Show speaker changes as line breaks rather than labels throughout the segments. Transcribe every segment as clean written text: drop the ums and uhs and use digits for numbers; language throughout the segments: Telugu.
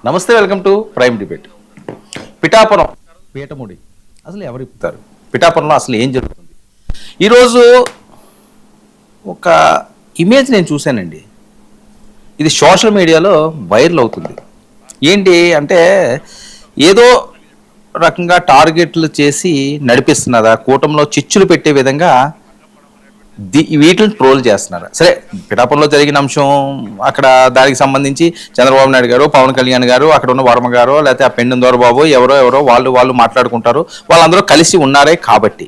నమస్తే, welcome to prime debate. Pithapuram పీఠముడి అసలు ఎవరు ఇప్పుతారు? పిఠాపురంలో అసలు ఏం జరుగుతుంది? ఈరోజు ఒక ఇమేజ్ నేను చూశానండి. ఇది సోషల్ మీడియాలో వైరల్ అవుతుంది. ఏంటి అంటే ఏదో రకంగా టార్గెట్లు చేసి నడిపిస్తున్నారా, కూటమిలో చిచ్చులు పెట్టే విధంగా వీటిని ట్రోల్ చేస్తున్నారు. సరే, పిఠాపురంలో జరిగిన అంశం అక్కడ దానికి సంబంధించి చంద్రబాబు నాయుడు గారు, పవన్ కళ్యాణ్ గారు, అక్కడ ఉన్న వర్మ గారు, లేకపోతే ఆ పెండెం దొరబాబు ఎవరో వాళ్ళు మాట్లాడుకుంటారు. వాళ్ళందరూ కలిసి ఉన్నారే కాబట్టి.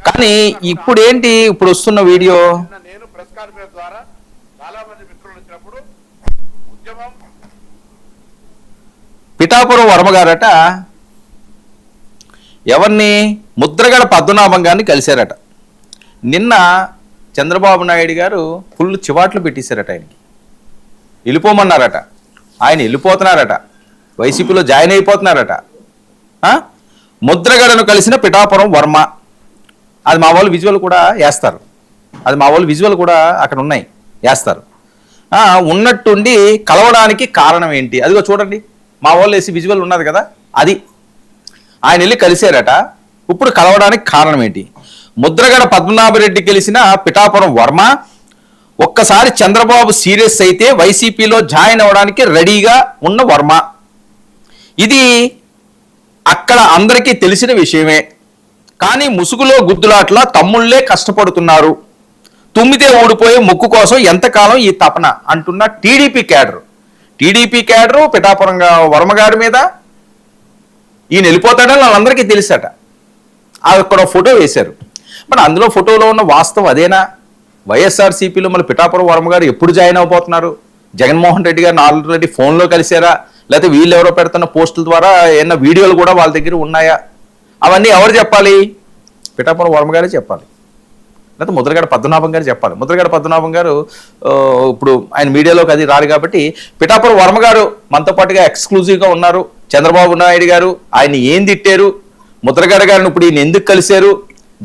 కానీ ఇప్పుడు ఏంటి, ఇప్పుడు వస్తున్న వీడియో పిఠాపురం వర్మ గారట ఎవరిని, ముద్రగడ పద్మనాభం గారిని కలిశారట. నిన్న చంద్రబాబు నాయుడు గారు ఫుల్ చివాట్లు పెట్టేశారట. ఆయనకి వెళ్ళిపోమన్నారట. ఆయన వెళ్ళిపోతున్నారట, వైసీపీలో జాయిన్ అయిపోతున్నారట. ముద్రగడను కలిసిన పిఠాపురం వర్మ, అది మా వాళ్ళు విజువల్ కూడా వేస్తారు. అక్కడ ఉన్నాయి, వేస్తారు. ఉన్నట్టుండి కలవడానికి కారణం ఏంటి? అదిగో చూడండి, మా వాళ్ళు వేసి విజువల్ ఉన్నది కదా, అది ఆయన వెళ్ళి కలిశారట. ఇప్పుడు కలవడానికి కారణం ఏంటి? ముద్రగడ పద్మనాభరెడ్డి గెలిచిన పిఠాపురం వర్మ ఒక్కసారి చంద్రబాబు సీరియస్ అయితే వైసీపీలో జాయిన్ అవ్వడానికి రెడీగా ఉన్న వర్మ. ఇది అక్కడ అందరికీ తెలిసిన విషయమే. కానీ ముసుగులో గుద్దులాట్ల తమ్ముళ్లే కష్టపడుతున్నారు. తుమ్మితే ఊడిపోయే ముక్కు కోసం ఎంతకాలం ఈ తపన అంటున్న టీడీపీ క్యాడరు పిఠాపురం వర్మ గారి మీద ఈయన వెళ్ళిపోతాడని వాళ్ళందరికీ తెలుసట. అక్కడ ఫోటో వేశారు. మరి అందులో ఫోటోలో ఉన్న వాస్తవం అదేనా? వైఎస్ఆర్సీపీలో మళ్ళీ పిఠాపురం వర్మ గారు ఎప్పుడు జాయిన్ అవబోతున్నారు? జగన్మోహన్ రెడ్డి గారిని ఆల్రెడీ ఫోన్లో కలిసారా? లేకపోతే వీళ్ళు ఎవరో పెడుతున్న పోస్టుల ద్వారా ఏమన్నా వీడియోలు కూడా వాళ్ళ దగ్గర ఉన్నాయా? అవన్నీ ఎవరు చెప్పాలి? పిఠాపురం వర్మ గారే చెప్పాలి, లేకపోతే ముద్రగడ పద్మనాభం గారు చెప్పాలి. ముద్రగడ పద్మనాభం గారు ఇప్పుడు ఆయన మీడియాలోకి అది రారు కాబట్టి పిఠాపురం వర్మ గారు మనతో పాటుగా ఎక్స్క్లూజివ్గా ఉన్నారు. చంద్రబాబు నాయుడు గారు ఆయన ఏం తిట్టారు, ముద్రగడ గారిని ఇప్పుడు ఈయన ఎందుకు కలిశారు,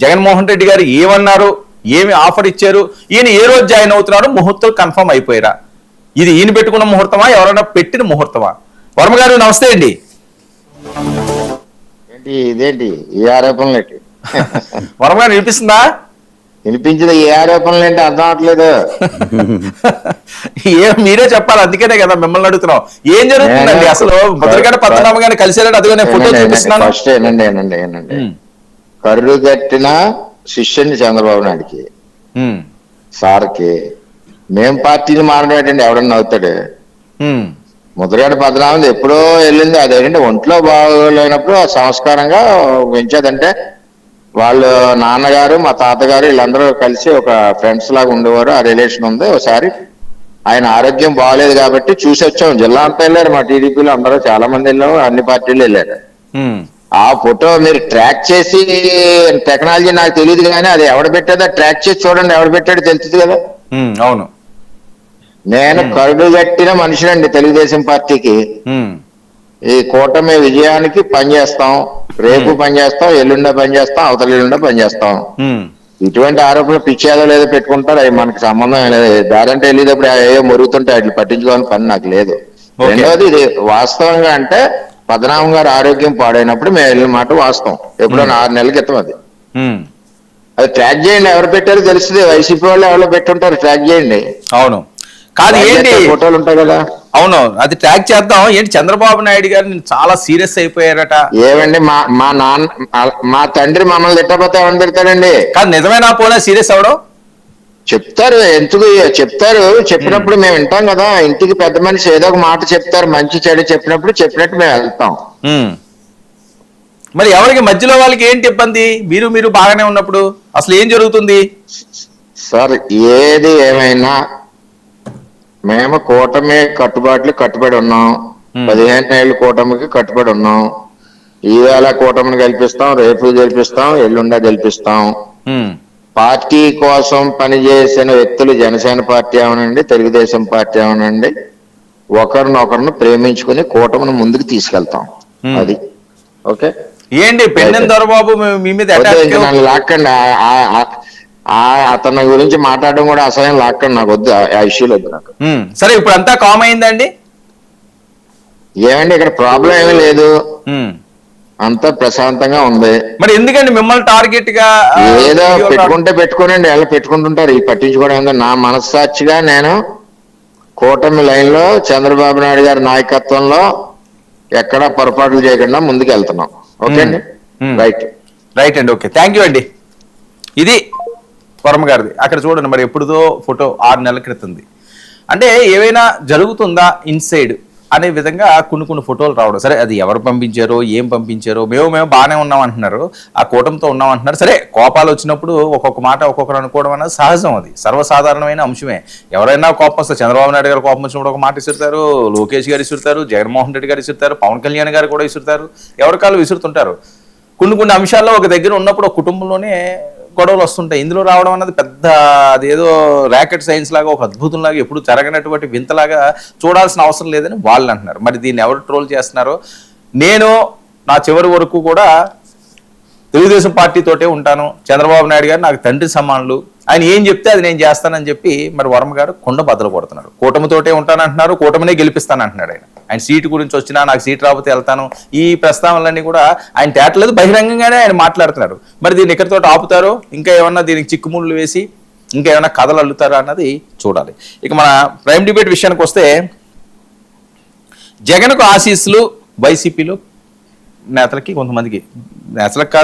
జగన్మోహన్ రెడ్డి గారు ఏమన్నారు, ఏమి ఆఫర్ ఇచ్చారు, ఈయన ఏ రోజు జాయిన్ అవుతున్నారో ముహూర్తం కన్ఫర్మ్ అయిపోయారా? ఇది ఈయన పెట్టుకున్న ముహూర్తమా, ఎవరైనా పెట్టిన ముహూర్తమా? వర్మ గారు నమస్తే అండి.
ఇదేంటి ఈ ఆరోపణలు ఏంటి?
వర్మ గారు వినిపిస్తుందా?
వినిపించింది. ఏ ఆరోపణలు ఏంటి అర్థం అవట్లేదు.
మీరే చెప్పాలి, అందుకనే కదా మిమ్మల్ని అడుగుతున్నాం. ఏం జరుగుతుందండి అసలు? ముద్రగడ పద్మనాభం గారిని కలిసారని అదిగో నేను ఫోటో చూపిస్తున్నాను.
ఫస్ట్ ఏనండి కర్రు కట్టిన శిష్యుని చంద్రబాబు నాయుడికి సార్కి మేం పార్టీని మారడం ఎవడన్నా అవుతాడు? ముద్రగడ పద్మనాభం ఎప్పుడో వెళ్ళింది. అదేంటంటే ఒంట్లో బాగోలేనప్పుడు సంస్కారంగా పెంచేదంటే వాళ్ళు నాన్నగారు మా తాతగారు వీళ్ళందరూ కలిసి ఒక ఫ్రెండ్స్ లాగా ఉండేవారు. ఆ రిలేషన్ ఉంది. ఒకసారి ఆయన ఆరోగ్యం బాగలేదు కాబట్టి చూసి వచ్చాము. జిల్లా అంతా వెళ్ళారు, మా టీడీపీలో అందరూ చాలా మంది వెళ్ళాము, అన్ని పార్టీలు వెళ్ళారు. ఆ ఫోటో మీరు ట్రాక్ చేసి, టెక్నాలజీ నాకు తెలియదు కానీ అది ఎవడ పెట్టాదో ట్రాక్ చేసి చూడండి, ఎవడ పెట్టాడో తెలుస్తుంది కదా.
అవును,
నేను కరుడు కట్టిన మనిషినండి తెలుగుదేశం పార్టీకి. ఈ కూటమి విజయానికి పనిచేస్తాం, రేపు పనిచేస్తాం, ఎల్లుండే పనిచేస్తాం, అవతల ఎల్లుండే పనిచేస్తాం. ఇటువంటి ఆరోపణలు పిచ్చేదో లేదో పెట్టుకుంటారు, అవి మనకు సంబంధం లేదు. దారంటే వెళ్ళేటప్పుడు ఏ మొరుగుతుంటే వాటిని పట్టించుకోవాలని పని నాకు లేదు. రెండవది, ఇది వాస్తవంగా అంటే పద్మనాభం గారు ఆరోగ్యం పాడైనప్పుడు మేము వెళ్ళిన మాట వాస్తవం. ఎప్పుడో 6 నెలల క్రితం అది ట్రాక్ చేయండి, ఎవరు పెట్టారో తెలుస్తుంది. వైసీపీ వాళ్ళు ఎవరో పెట్టుంటారు, ట్రాక్ చేయండి.
అవును, కాదు ఏంటి
ఫోటోలు ఉంటాయి కదా.
అవును, అది ట్రాక్ చేద్దాం. ఏంటి చంద్రబాబు నాయుడు గారు చాలా సీరియస్ అయిపోయారట.
ఏమండి, మా తండ్రి మమ్మల్ని తిట్టకపోతే ఎవరిని తిడతాడండి?
కాదు, నిజమేనా? పోనా సీరియస్ అవడం
చెప్తారు, ఎందుకు చెప్తారు. చెప్పినప్పుడు మేము వింటాం కదా. ఇంటికి పెద్ద మనిషి ఏదో ఒక మాట చెప్తారు, మంచి చెడు చెప్పినట్టు మేము వెళ్తాం.
మరి ఎవరికి మధ్యలో వాళ్ళకి ఏంటి ఇబ్బంది? మీరు బాగానే ఉన్నప్పుడు అసలు ఏం జరుగుతుంది
సార్? ఏది ఏమైనా మేము కూటమి కట్టుబడి ఉన్నాం. 15 ఏళ్ళు కూటమికి కట్టుబడి ఉన్నాం. ఈవేళ కూటమిని గెలిపిస్తాం, రేపు గెలిపిస్తాం, ఎల్లుండా గెలిపిస్తాం. పార్టీ కోసం పనిచేసిన వ్యక్తులు జనసేన పార్టీ అవనండి, తెలుగుదేశం పార్టీ అవనండి, ఒకరినొకరిని ప్రేమించుకుని కూటమిని ముందుకు తీసుకెళ్తాం. అది ఓకే.
ఏంటి పెండెం దొరబాబు మీ మీద
నన్ను లాక్కండి, అతని గురించి మాట్లాడడం కూడా అసహ్యం, లాక్కండి, నాకు వద్దు, ఆ ఇష్యూలు వద్దు నాకు.
సరే, ఇప్పుడు అంతా కామ్ అయిందండి.
ఏమండి ఇక్కడ ప్రాబ్లం ఏమీ లేదు,
ఉమ్.
అంతా ప్రశాంతంగా ఉంది.
మరి ఎందుకండి మిమ్మల్ని టార్గెట్ గా
ఏదో
వీడియోలు
పెట్టుకుంటే పెట్టుకోనండి, ఎలా పెట్టుకుంటుంటారు, ఈ పట్టించుకోవడం ఏందో. నా మనస్సాక్షిగా నేను కూటమి లైన్ లో చంద్రబాబు నాయుడు గారి నాయకత్వంలో ఎక్కడా పొరపాట్లు చేయకుండా ముందుకు వెళ్తున్నాం. ఓకే అండి, రైట్.
రైట్ అండి, ఓకే, థ్యాంక్ యూ అండి. ఇది వర్మ గారిది. అక్కడ చూడండి, మరి ఎప్పుడుదో ఫోటో 6 నెలల క్రితంది. అంటే ఏవైనా జరుగుతుందా ఇన్సైడ్ అనే విధంగా కొన్ని ఫోటోలు రావడం. సరే, అది ఎవరు పంపించారో, ఏం పంపించారో, మేము బాగానే ఉన్నాం అంటున్నారు, ఆ కూటమితో ఉన్నాం అంటున్నారు. సరే, కోపాలు వచ్చినప్పుడు ఒక్కొక్క మాట ఒక్కొక్కరు అనుకోవడం అనేది సహజం, అది సర్వసాధారణమైన అంశమే. ఎవరైనా కోపం వస్తే, చంద్రబాబు నాయుడు గారు కోపం వచ్చినప్పుడు ఒక మాట విసురుతారు, లోకేష్ గారు విసురుతారు, జగన్మోహన్ రెడ్డి గారు విసురుతారు, పవన్ కళ్యాణ్ గారు కూడా విసురుతారు, ఎవరికాళ్ళు విసురుతుంటారు. కొన్ని అంశాల్లో ఒక దగ్గర ఉన్నప్పుడు ఒక కుటుంబంలోనే గొడవలు వస్తుంటాయి. ఇందులో రావడం అన్నది పెద్ద అదేదో ర్యాకెట్ సైన్స్ లాగా, ఒక అద్భుతంలాగా, ఎప్పుడు జరగనటువంటి వింతలాగా చూడాల్సిన అవసరం లేదని వాళ్ళు అంటున్నారు. మరి దీన్ని ఎవరు ట్రోల్ చేస్తున్నారో, నేను నా చివరి వరకు కూడా తెలుగుదేశం పార్టీతోటే ఉంటాను, చంద్రబాబు నాయుడు గారు నాకు తండ్రి సమానులు, ఆయన ఏం చెప్తే అది నేను చేస్తానని చెప్పి మరి వర్మ గారు కొండ బద్దలు కొడుతున్నారు. కూటమితోటే ఉంటానంటున్నారు, కూటమినే గెలిపిస్తానంటున్నాడు. ఆయన సీటు గురించి వచ్చినా, నాకు సీటు రాకపోతే వెళ్తాను, ఈ ప్రస్తావనలన్నీ కూడా ఆయన తేటలేదు, బహిరంగంగానే ఆయన మాట్లాడుతున్నారు. మరి దీన్ని ఎక్కడితో ఆపుతారో, ఇంకా ఏమన్నా దీనికి చిక్కుముళ్ళు వేసి ఇంకా ఏమైనా కథలు అల్లుతారా అన్నది చూడాలి. ఇక మన ప్రైమ్ డిబేట్ విషయానికి వస్తే, జగన్కు ఆశీస్సులు వైసీపీలో నేతలకి, కొంతమందికి, నేతలకు కాదు